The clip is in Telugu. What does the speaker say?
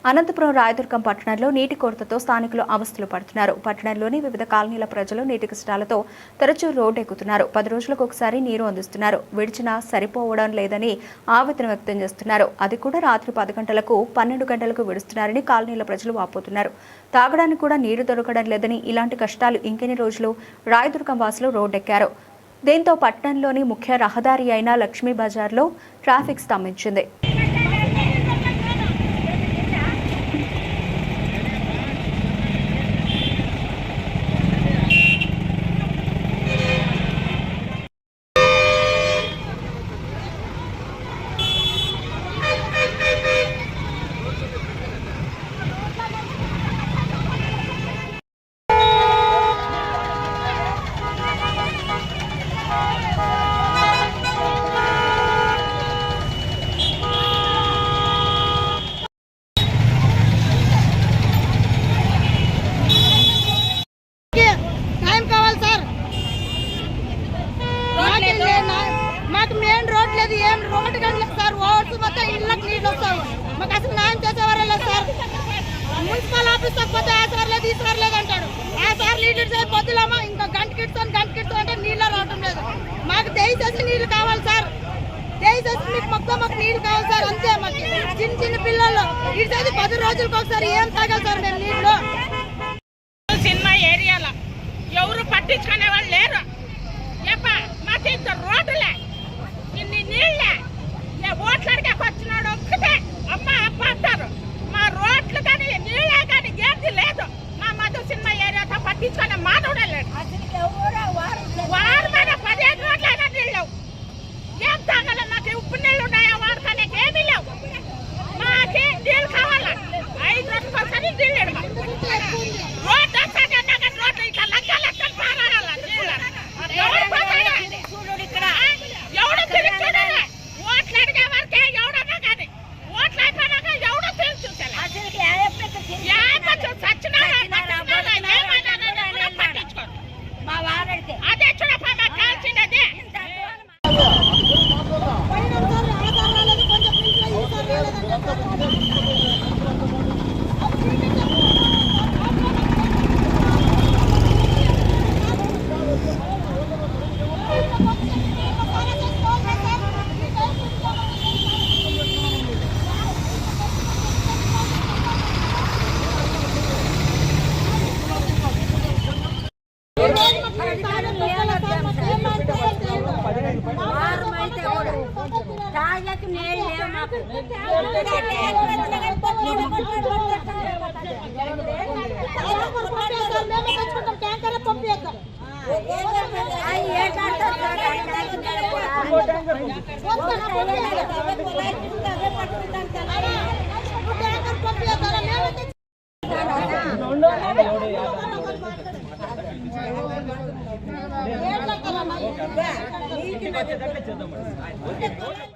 అనంతపురం రాయదుర్గం పట్టణంలో నీటి కొరతతో స్థానికులు అవస్థలు పడుతున్నారు. పట్టణంలోని వివిధ కాలనీల ప్రజలు నీటి కష్టాలతో తరచూ రోడ్డు ఎక్కుతున్నారు. 10 రోజులకు ఒకసారి నీరు అందిస్తున్నారు. విడిచినా సరిపోవడం లేదని ఆవేదన వ్యక్తం చేస్తున్నారు. అది కూడా రాత్రి 10 గంటలకు 12 గంటలకు విడుస్తున్నారని కాలనీల ప్రజలు వాపోతున్నారు. తాగడానికి కూడా నీరు దొరకడం లేదని, ఇలాంటి కష్టాలు ఇంకెన్ని రోజులు రాయదుర్గం వాసులు రోడ్డెక్కారు. దీంతో పట్టణంలోని ముఖ్య రహదారి అయిన లక్ష్మీ బజార్లో ట్రాఫిక్ స్తంభించింది. మెయిన్ రోడ్ లేదు, ఏం రోడ్ కానీ లేదు సార్. ఓట్స్ మొత్తం ఇళ్ళకి నీళ్ళు వస్తాయి. మాకు అసలు న్యాయం చేసేవారే లేదు సార్. మున్సిపల్ ఆఫీస్ పోతే ఆ సార్ లేదు, ఈ సార్ లేదు అంటాడు. ఆ సార్ లీటర్ చేసి పొద్దులేమో ఇంకా గంట కిడ్స్ అంటే నీళ్ళు రావటం లేదు. మాకు దయచేసి నీళ్ళు కావాలి సార్. దయచేసి మీకు మొత్తం మాకు నీళ్ళు కావాలి సార్. అంతే. మాకు చిన్న పిల్లలు ఇటు 10 రోజులకు ఒకసారి ఏం తాగాలి సార్ మేము నీళ్ళు? చిన్న ఏరియాలో ఎవరు పట్టించుకునే వాళ్ళు లేరు. మాకు ఇంత రోడ్డులే, ఇన్ని నీళ్ళే, ఓట్లడికి వచ్చినాడు ఒక్కటే అమ్మ అప్ప అంటారు. మా రోడ్లు కానీ నీళ్ళే కానీ ఏది లేదు. మా మధ్య చిన్న ఏరియాతో పట్టించుకునే మానవుడే లేడు. వారు మీద 15 రోడ్లైనా నీళ్ళు ఏం తాగాల? మాకు ఉప్పు నీళ్ళు ఉన్నాయా? వాడుకోలేక ఏమీ లేవు. మాకే నీళ్ళు కావాలా? 5 రోజులకు ఒకసారి నీళ్ళు రోడ్డు వస్తానే రోడ్లు ఇట్లా లెక్కలు పారాడాల నీళ్ళు. ఎవడు తిరుగుతాడే? ఓట్లు అడిగే వరకే ఎవడన్నా కానీ ఓట్లు అయిపోయినాక ఎవడో తిరిగి చూసాలి. అదే చూడప్ప మాకు కాల్చినది. ఏం